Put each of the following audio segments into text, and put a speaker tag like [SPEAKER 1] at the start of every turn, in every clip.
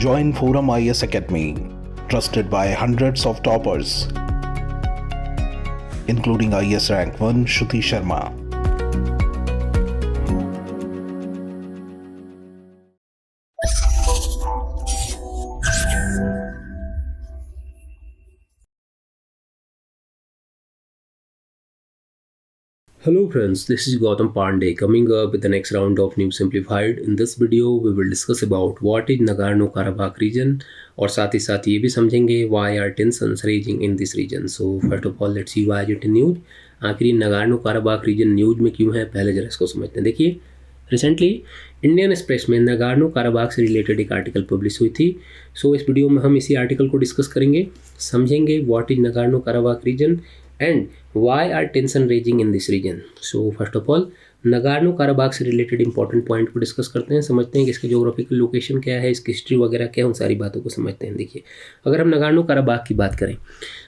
[SPEAKER 1] Join Forum IS Academy, trusted by hundreds of toppers, including IS Rank 1 Shruti Sharma.
[SPEAKER 2] Hello friends, this is Gautam Pandey coming up with the next round of News Simplified. In this video, we will discuss about what is Nagorno-Karabakh region और साथ ही साथ ये भी समझेंगे why are tensions raging in this region. So first of all, let's see why it is news. आखिर नगार्नो-काराबाख reason news में क्यों है, पहले जरा इसको समझते हैं. देखिए, रिसेंटली इंडियन एक्सप्रेस में नगार्नो-काराबाख से रिलेटेड एक आर्टिकल पब्लिश हुई थी. सो इस वीडियो में हम इसी आर्टिकल को डिस्कस करेंगे, समझेंगे what is Nagorno Karabakh region and why are tension raising in this region. So first of all Nagorno Karabakh से रिलेटेड इंपॉर्टेंट पॉइंट को डिस्कस करते हैं, समझते हैं कि इसकी ज्योग्राफिकल लोकेशन क्या है, इसकी हिस्ट्री वगैरह क्या है, उन सारी बातों को समझते हैं. देखिए, अगर हम नगार्नो-काराबाख की बात करें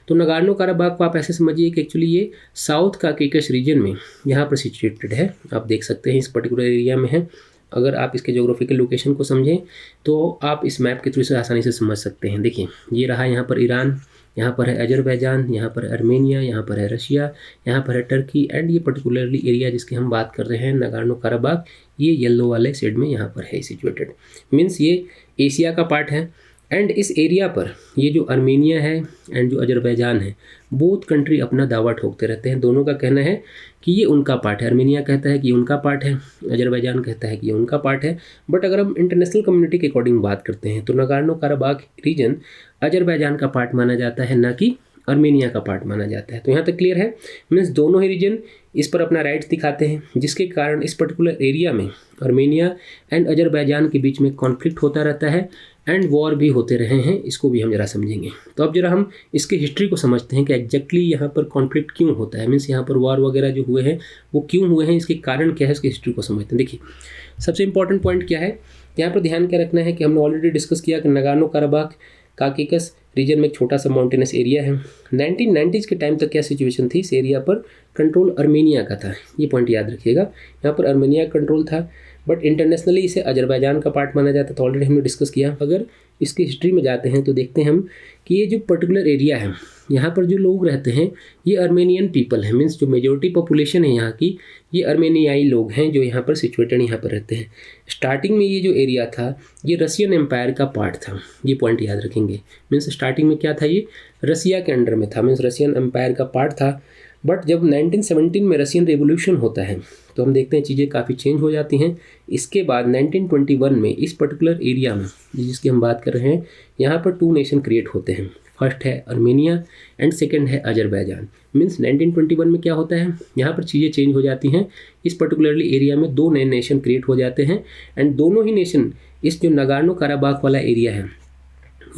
[SPEAKER 2] तो नगार्नो-काराबाख को आप ऐसे समझिए कि एक्चुअली ये साउथ काकेशस रीजन में यहाँ पर सिचुएटेड है. आप देख सकते हैं इस पर्टिकुलर एरिया में है. अगर आप इसके ज्योग्राफिकल लोकेशन को समझें तो आप इस मैप के थ्रू से आसानी से समझ सकते हैं. देखिए, ये रहा यहाँ पर ईरान, यहाँ पर है अजरबैजान, यहाँ पर अर्मेनिया, यहाँ पर है रशिया, यहाँ पर है टर्की एंड ये पर्टिकुलरली एरिया जिसकी हम बात कर रहे हैं नगार्नो-काराबाख, ये येलो वाले शेड में यहाँ पर है सिचुएटेड. मीन्स ये एशिया का पार्ट है. एंड इस एरिया पर ये जो अर्मेनिया है एंड जो अजरबैजान है, बोथ कंट्री अपना दावा ठोकते रहते हैं. दोनों का कहना है कि ये उनका पार्ट है. अर्मेनिया कहता है कि ये उनका पार्ट है, अजरबैजान कहता है कि ये उनका पार्ट है. बट अगर हम इंटरनेशनल कम्युनिटी के अकॉर्डिंग बात करते हैं तो नगार्नो-काराबाख रीजन अजरबैजान का पार्ट माना जाता है, ना कि अर्मेनिया का पार्ट माना जाता है. तो यहाँ तक क्लियर है. मीन्स दोनों ही रीजन इस पर अपना राइट्स दिखाते हैं, जिसके कारण इस पर्टिकुलर एरिया में अर्मेनिया एंड अजरबैजान के बीच में कॉन्फ्लिक्ट होता रहता है एंड वॉर भी होते रहे हैं. इसको भी हम जरा समझेंगे. तो अब जरा हम इसकी हिस्ट्री को समझते हैं कि एग्जैक्टली यहाँ पर कॉन्फ्लिक्ट क्यों होता है. मीन्स यहाँ पर वॉर वगैरह जो हुए हैं वो क्यों हुए हैं, इसके कारण क्या है, इसकी हिस्ट्री को समझते हैं. देखिए, सबसे इंपॉर्टेंट पॉइंट क्या है, यहाँ पर ध्यान क्या रखना है कि हमने ऑलरेडी डिस्कस किया कि नगार्नो-काराबाख काकेशस रीजन में एक छोटा सा माउंटेनस एरिया है. 1990s के टाइम तक क्या सिचुएशन थी, इस एरिया पर कंट्रोल अर्मेनिया का था. ये पॉइंट याद रखिएगा, यहाँ पर अर्मेनिया कंट्रोल था, बट इंटरनेशनली इसे अजरबैजान का पार्ट माना जाता था. ऑलरेडी हमने डिस्कस किया. अगर इसकी हिस्ट्री में जाते हैं तो देखते हैं हम कि ये जो पर्टिकुलर एरिया है, यहाँ पर जो लोग रहते हैं ये अर्मेनियन पीपल हैं. मीन्स जो मेजोरिटी पॉपुलेशन है यहाँ की, ये अर्मेनियाई लोग हैं जो यहाँ पर सिचुएटेड यहाँ पर रहते हैं. स्टार्टिंग में ये जो एरिया था ये रशियन एम्पायर का पार्ट था. ये पॉइंट याद रखेंगे. मीन्स स्टार्टिंग में क्या था, ये रसिया के अंडर में था. मीन्स रशियन एम्पायर का पार्ट था. बट जब 1917 में रशियन रेवोल्यूशन होता है तो हम देखते हैं चीज़ें काफ़ी चेंज हो जाती हैं. इसके बाद 1921 में इस पर्टिकुलर एरिया में जिसकी हम बात कर रहे हैं, यहाँ पर 2 नेशन क्रिएट होते हैं. फर्स्ट है अर्मेनिया एंड सेकंड है अजरबैजान. मीन्स 1921 में क्या होता है, यहाँ पर चीज़ें चेंज हो जाती हैं. इस पर्टिकुलरली एरिया में 2 नए नेशन क्रिएट हो जाते हैं एंड दोनों ही नेशन इस जो नगार्नो-काराबाख वाला एरिया है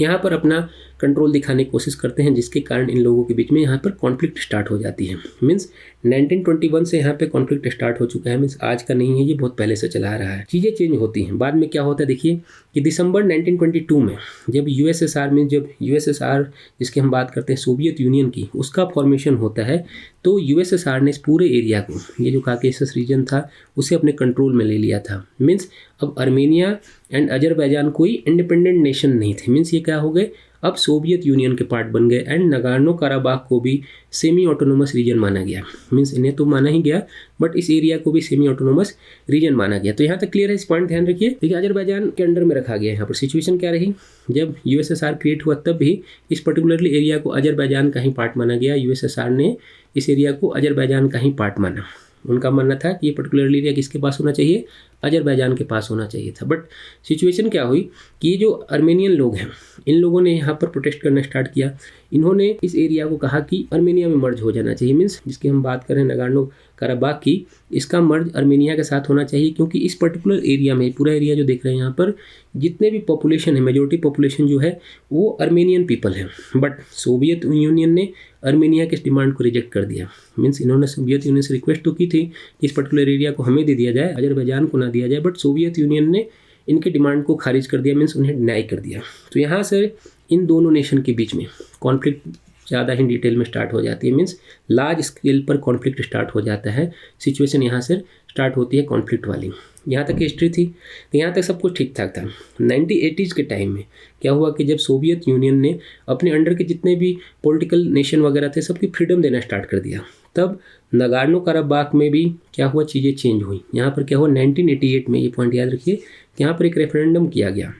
[SPEAKER 2] यहाँ पर अपना कंट्रोल दिखाने की कोशिश करते हैं, जिसके कारण इन लोगों के बीच में यहाँ पर कॉन्फ्लिक्ट स्टार्ट हो जाती है. मीन्स 1921 से यहाँ पे कॉन्फ्लिक्ट स्टार्ट हो चुका है. मीन्स आज का नहीं है, ये बहुत पहले से चला आ रहा है. चीज़ें चेंज होती हैं. बाद में क्या होता है, देखिए कि दिसंबर 1922 में जब यूएसएसआर में जिसकी हम बात करते हैं सोवियत यूनियन की, उसका फॉर्मेशन होता है, तो यूएसएसआर ने इस पूरे एरिया को, ये जो काकेशस रीजन था, उसे अपने कंट्रोल में ले लिया था. मीन्स अब अर्मेनिया एंड अजरबैजान कोई इंडिपेंडेंट नेशन नहीं थे. मीन्स ये क्या हो गए, अब सोवियत यूनियन के पार्ट बन गए एंड नगार्नो-काराबाख को भी सेमी ऑटोनोमस रीजन माना गया. मीन्स इन्हें तो माना ही गया, बट इस एरिया को भी सेमी ऑटोनोमस रीजन माना गया. तो यहाँ तक क्लियर है. इस पॉइंट ध्यान रखिए. देखिए, अजरबैजान के अंडर में रखा गया. यहाँ पर सिचुएशन क्या रही, जब यूएसएसआर क्रिएट हुआ तब भी इस पर्टिकुलरली एरिया को अजरबैजान का ही पार्ट माना गया. यूएसएसआर ने इस एरिया को अजरबैजान का ही पार्ट माना. उनका मानना था कि ये पर्टिकुलरली एरिया किसके पास होना चाहिए, अजरबैजान के पास होना चाहिए था. बट सिचुएशन क्या हुई कि ये जो अर्मेनियन लोग हैं, इन लोगों ने यहाँ पर प्रोटेस्ट करना स्टार्ट किया. इन्होंने इस एरिया को कहा कि अर्मेनिया में मर्ज हो जाना चाहिए. मीन्स जिसकी हम बात करें नगार्नो-काराबाख की, इसका मर्ज अर्मेनिया के साथ होना चाहिए, क्योंकि इस पर्टिकुलर एरिया में, पूरा एरिया जो देख रहे हैं यहाँ पर, जितने भी पॉपुलेशन है, मेजोरिटी पॉपुलेशन जो है वो अर्मेनियन पीपल है. बट सोवियत यूनियन ने अर्मेनिया के इस डिमांड को रिजेक्ट कर दिया. मीन्स इन्होंने सोवियत यूनियन से रिक्वेस्ट तो की थी कि इस पर्टिकुलर एरिया को हमें दे दिया जाए, अजरबैजान को ना दिया जाए, बट सोवियत यूनियन ने इनके डिमांड को खारिज कर दिया. मीन्स उन्हें डिनाई कर दिया. तो यहाँ से इन दोनों नेशन के बीच में कॉन्फ्लिक्ट ज़्यादा ही डिटेल में स्टार्ट हो जाती है, मीन्स लार्ज स्केल पर कॉन्फ्लिक्ट स्टार्ट हो जाता है। सिचुएशन यहाँ से स्टार्ट होती है कॉन्फ्लिक्ट वाली। यहाँ तक हिस्ट्री थी तो यहाँ तक सब कुछ ठीक ठाक था। 1980s के टाइम में क्या हुआ कि जब सोवियत यूनियन ने अपने अंडर के जितने भी पॉलिटिकल नेशन वगैरह थे सबकी फ्रीडम देना स्टार्ट कर दिया, तब नगार्नो काराबाख में भी क्या हुआ, चीज़ें चेंज हुई। यहाँ पर क्या हुआ 1988 में, ये पॉइंट याद रखिए, यहाँ पर एक रेफरेंडम किया गया।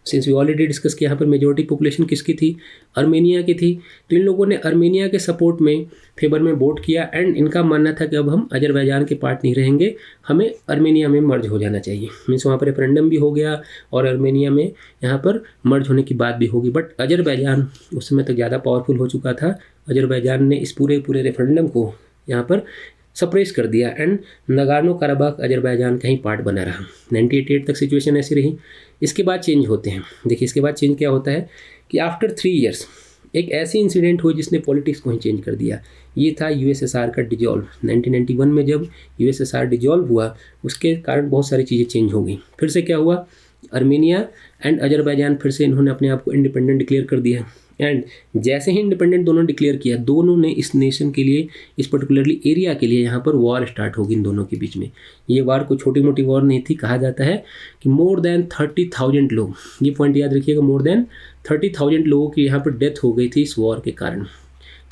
[SPEAKER 2] सिंस वी ऑलरेडी डिस्कस किया, यहाँ पर मेजोरिटी पॉपुलेशन किसकी थी, अर्मेनिया की थी। तो इन लोगों ने अर्मेनिया के सपोर्ट में फेवर में वोट किया एंड इनका मानना था कि अब हम अजरबैजान के पार्ट नहीं रहेंगे, हमें अर्मेनिया में मर्ज हो जाना चाहिए। मीन्स वहाँ पर रेफरेंडम भी हो गया और अर्मेनिया में यहाँ पर मर्ज होने की बात भी होगी। बट अजरबैजान उस समय तक ज़्यादा पावरफुल हो चुका था। अजरबैजान ने इस पूरे रेफरेंडम को यहाँ पर सप्रेस कर दिया एंड नगार्नो काराबाख अजरबैजान का ही पार्ट बना रहा। 1988 तक सिचुएशन ऐसी रही। इसके बाद चेंज होते हैं। देखिए इसके बाद चेंज क्या होता है कि आफ्टर 3 इयर्स एक ऐसी इंसिडेंट हुई जिसने पॉलिटिक्स को ही चेंज कर दिया। ये था यूएसएसआर का डिजॉल्व। 1991 में जब यूएसएसआर डिजॉल्व हुआ उसके कारण बहुत सारी चीज़ें चेंज हो गई। फिर से क्या हुआ, अर्मेनिया एंड अजरबैजान फिर से इन्होंने अपने आप को इंडिपेंडेंट डिक्लेयर कर दिया एंड जैसे ही इंडिपेंडेंट दोनों डिक्लेयर किया, दोनों ने इस नेशन के लिए, इस पर्टिकुलरली एरिया के लिए यहाँ पर वॉर स्टार्ट होगी इन दोनों के बीच में। ये वॉर कोई छोटी मोटी वॉर नहीं थी। कहा जाता है कि मोर देन 30,000 लोग, ये पॉइंट याद रखिएगा, मोर देन 30,000 लोगों की यहाँ पर डेथ हो गई थी इस वॉर के कारण।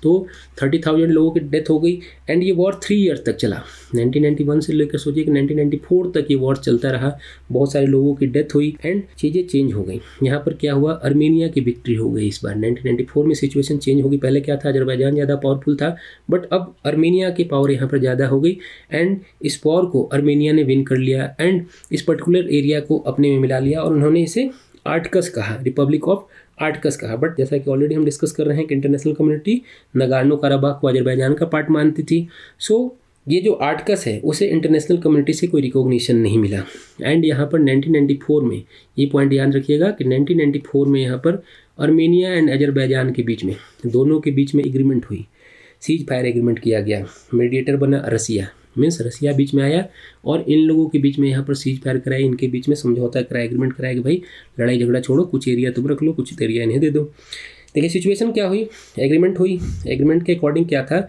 [SPEAKER 2] तो 30,000 लोगों की डेथ हो गई एंड ये वॉर 3 ईयर्स तक चला। 1991 से लेकर सोचिए कि 1994 तक ये वॉर चलता रहा। बहुत सारे लोगों की डेथ हुई एंड चीज़ें चेंज हो गई। यहाँ पर क्या हुआ, अर्मेनिया की विक्ट्री हो गई इस बार। 1994 में सिचुएशन चेंज होगी। पहले क्या था, अजरबैजान ज़्यादा पावरफुल था बट अब अर्मेनिया की पावर यहाँ पर ज़्यादा हो गई एंड इस वॉर को अर्मेनिया ने विन कर लिया एंड इस पर्टिकुलर एरिया को अपने में मिला लिया और उन्होंने इसे आर्टकस कहा, रिपब्लिक ऑफ आर्टकस कहा। बट जैसा कि ऑलरेडी हम डिस्कस कर रहे हैं कि इंटरनेशनल कम्युनिटी नगार्नो काराबाख को अजरबैजान का पार्ट मानती थी। सो ये जो आर्टकस है उसे इंटरनेशनल कम्युनिटी से कोई रिकॉग्निशन नहीं मिला एंड यहाँ पर 1994 में, ये पॉइंट याद रखिएगा कि 1994 में यहाँ पर अर्मेनिया एंड अजरबैजान के बीच में, दोनों के बीच में एग्रीमेंट हुई, सीज फायर एग्रीमेंट किया गया। मीडिएटर बना रसिया, मीन्स रसिया बीच में आया और इन लोगों के बीच में यहाँ पर सीज फायर कराई, इनके बीच में समझौता कराया, एग्रीमेंट कराया कि भाई लड़ाई झगड़ा छोड़ो, कुछ एरिया तुम रख लो, कुछ एरिया इन्हें दे दो। देखिए सिचुएशन क्या हुई, एग्रीमेंट हुई। एग्रीमेंट के अकॉर्डिंग क्या था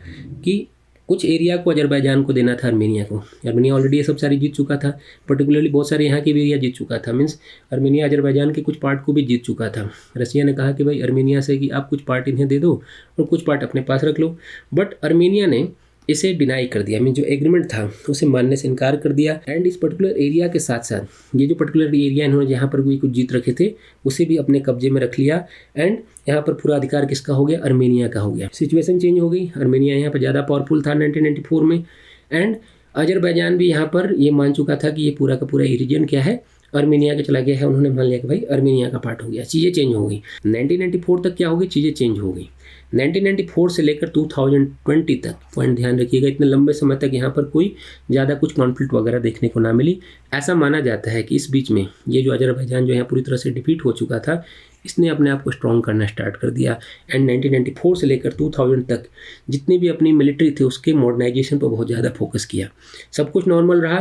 [SPEAKER 2] कि कुछ एरिया को अजरबैजान को देना था अर्मेनिया को। अर्मेनिया ऑलरेडी ये सब सारी जीत चुका था, पर्टिकुलरली बहुत सारे यहाँ के भी एरिया जीत चुका था। मीन्स अर्मेनिया अजरबैजान के कुछ पार्ट को भी जीत चुका था। रसिया ने कहा कि भाई अर्मेनिया से कि आप कुछ पार्ट इन्हें दे दो और कुछ पार्ट अपने पास रख लो। बट अर्मेनिया ने इसे डिनाई कर दिया, मीन जो एग्रीमेंट था उसे मानने से इनकार कर दिया एंड इस पर्टिकुलर एरिया के साथ साथ ये जो पर्टिकुलर एरिया इन्होंने जहाँ पर भी कुछ जीत रखे थे उसे भी अपने कब्जे में रख लिया एंड यहाँ पर पूरा अधिकार किसका हो गया, अर्मेनिया का हो गया। सिचुएशन चेंज हो गई। अर्मेनिया यहाँ पर ज़्यादा पावरफुल था 1994 में एंड अजरबैजान भी यहाँ पर ये मान चुका था कि ये पूरा का पूरा रीजन क्या है, अर्मेनिया के चला गया है। उन्होंने मान लिया कि भाई अर्मेनिया का पार्ट हो गया। चीज़ें चेंज हो गई। 1994 तक क्या हो गई, चीज़ें चेंज हो गई। 1994 से लेकर 2020 तक, पॉइंट ध्यान रखिएगा, इतने लंबे समय तक यहाँ पर कोई ज़्यादा कुछ कॉन्फ्लिक्ट वगैरह देखने को ना मिली। ऐसा माना जाता है कि इस बीच में ये जो अजरबैजान जो है पूरी तरह से डिफीट हो चुका था, इसने अपने आप को स्ट्रॉन्ग करना स्टार्ट कर दिया एंड 1994 से लेकर 2000 तक जितनी भी अपनी मिलिट्री थे उसके मॉडर्नाइजेशन पर बहुत ज़्यादा फोकस किया। सब कुछ नॉर्मल रहा।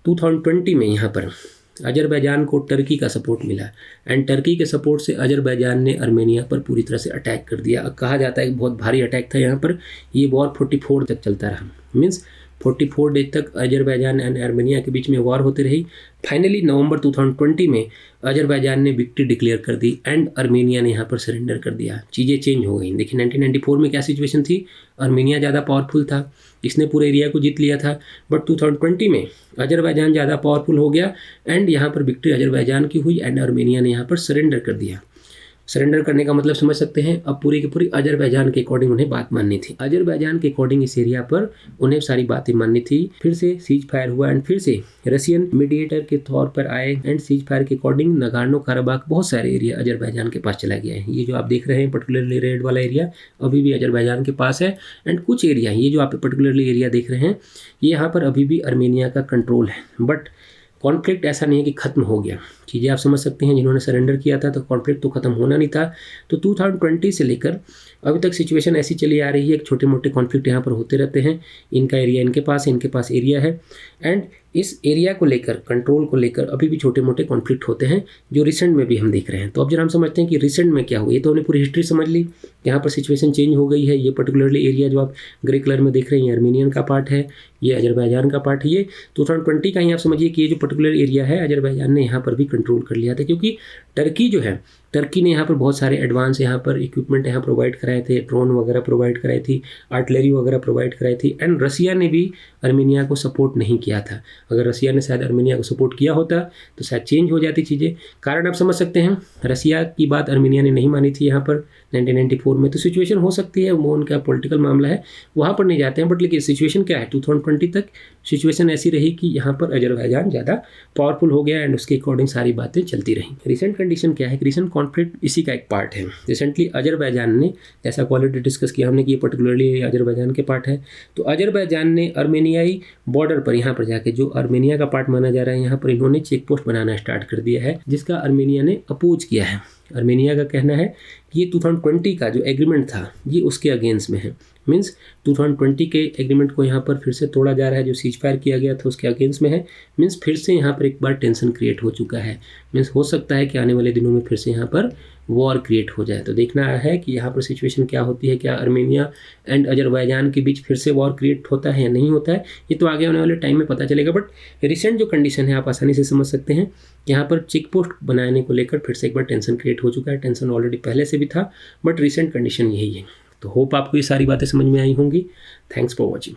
[SPEAKER 2] 2020 में यहाँ पर अजरबैजान को टर्की का सपोर्ट मिला एंड टर्की के सपोर्ट से अजरबैजान ने अर्मेनिया पर पूरी तरह से अटैक कर दिया। कहा जाता है कि बहुत भारी अटैक था यहाँ पर। ये वॉर 44 तक चलता रहा, मीन्स 44 डेज तक अजरबैजान एंड अर्मेनिया के बीच में वॉर होती रही। फाइनली नवंबर 2020 में अजरबैजान ने विक्ट्री डिक्लेयर कर दी एंड अर्मेनिया ने यहाँ पर सरेंडर कर दिया। चीज़ें चेंज हो गई। देखिए 1994 में क्या सिचुएशन थी, अर्मेनिया ज़्यादा पावरफुल था, इसने पूरे एरिया को जीत लिया था। बट 2020 में अजरबैजान ज़्यादा पावरफुल हो गया एंड यहाँ पर विक्ट्री अजरबैजान की हुई एंड अर्मेनिया ने यहाँ पर सरेंडर कर दिया। सरेंडर करने का मतलब समझ सकते हैं, अब पूरी की पूरी अजरबैजान के अकॉर्डिंग उन्हें बात माननी थी। अजरबैजान के अकॉर्डिंग इस एरिया पर उन्हें सारी बातें माननी थी। फिर से सीज फायर हुआ एंड फिर से रशियन मीडिएटर के तौर पर आए एंड सीज फायर के अकॉर्डिंग नगार्नो काराबाख बहुत सारे एरिया अजरबैजान के पास चला गया है। ये जो आप देख रहे हैं पर्टिकुलरली रेड वाला एरिया अभी भी अजरबैजान के पास है एंड कुछ एरिया, ये जो आप पर्टिकुलरली एरिया देख रहे हैं, ये यहाँ पर अभी भी अर्मेनिया का कंट्रोल है। बट कॉन्फ्लिक्ट ऐसा नहीं है कि ख़त्म हो गया। चीज़ें आप समझ सकते हैं, जिन्होंने सरेंडर किया था तो कॉन्फ्लिक्ट तो ख़त्म होना नहीं था। तो 2020 से लेकर अभी तक सिचुएशन ऐसी चली आ रही है, छोटे मोटे कॉन्फ्लिक्ट यहाँ पर होते रहते हैं, इनका एरिया इनके पास एरिया है, एंड इस एरिया को लेकर, कंट्रोल को लेकर अभी भी छोटे मोटे कॉन्फ्लिक्ट होते हैं जो रिसेंट में भी हम देख रहे हैं। तो अब जरा हम समझते हैं कि रिसेंट में क्या हुआ। ये तो हमने पूरी हिस्ट्री समझ ली, यहाँ पर सिचुएशन चेंज हो गई है। ये पर्टिकुलरली एरिया जो आप ग्रे कलर में देख रहे हैं, ये अर्मेनियन का पार्ट है, ये अजरबैजान का पार्ट है। ये 2020 का ही आप समझिए कि ये जो पर्टिकुलर एरिया है अजरबैजान ने यहाँ पर भी कंट्रोल कर लिया था, क्योंकि टर्की जो है, टर्की ने यहाँ पर बहुत सारे एडवांस यहाँ पर इक्विपमेंट यहाँ प्रोवाइड कराए थे, ड्रोन वगैरह प्रोवाइड कराई थी, आर्टिलरी वगैरह प्रोवाइड कराई थी, एंड रसिया ने भी अर्मेनिया को सपोर्ट नहीं किया था। अगर रसिया ने शायद अर्मेनिया को सपोर्ट किया होता तो शायद चेंज हो जाती चीज़ें। कारण आप समझ सकते हैं, रसिया की बात अर्मेनिया ने नहीं मानी थी यहाँ पर 1994 में। तो सिचुएशन हो सकती है, वो उनका पॉलिटिकल मामला है, वहाँ पर नहीं जाते हैं। बट लेकिन सिचुएशन क्या है, 2020 तक सिचुएशन ऐसी रही कि यहाँ पर अजरबैजान ज़्यादा पावरफुल हो गया एंड उसके अकॉर्डिंग सारी बातें चलती रहीं। रिसेंट कंडीशन क्या है, रिसेंट कॉन्फ्लिक्ट इसी का एक पार्ट है। रिसेंटली अजरबैजान ने, जैसा क्वालिटी डिस्कस किया हमने कि ये पर्टिकुलरली अजरबैजान के पार्ट है, तो अजरबैजान ने अर्मेनियाई बॉर्डर पर यहाँ पर जाके, जो अर्मेनिया का पार्ट माना जा रहा है, यहाँ पर इन्होंने चेक पोस्ट बनाना स्टार्ट कर दिया है, जिसका अर्मेनिया ने अपोज किया है। अर्मेनिया का कहना है कि ये 2020 का जो एग्रीमेंट था ये उसके अगेंस्ट में है। मीन्स 2020 के एग्रीमेंट को यहाँ पर फिर से तोड़ा जा रहा है, जो सीज फायर किया गया था उसके अगेंस्ट में है। मीन्स फिर से यहाँ पर एक बार टेंशन क्रिएट हो चुका है। मीन्स हो सकता है कि आने वाले दिनों में फिर से यहाँ पर वॉर क्रिएट हो जाए। तो देखना है कि यहाँ पर सिचुएशन क्या होती है, क्या अर्मेनिया एंड अजरबैजान के बीच फिर से वॉर क्रिएट होता है या नहीं होता है, ये तो आगे आने वाले टाइम में पता चलेगा। बट रिसेंट जो कंडीशन है आप आसानी से समझ सकते हैं, यहाँ पर चेक पोस्ट बनाने को लेकर फिर से एक बार टेंशन क्रिएट हो चुका है। टेंशन ऑलरेडी पहले से भी था, बट रिसेंट कंडीशन यही है। तो होप आपको ये सारी बातें समझ में आई होंगी। Thanks for watching.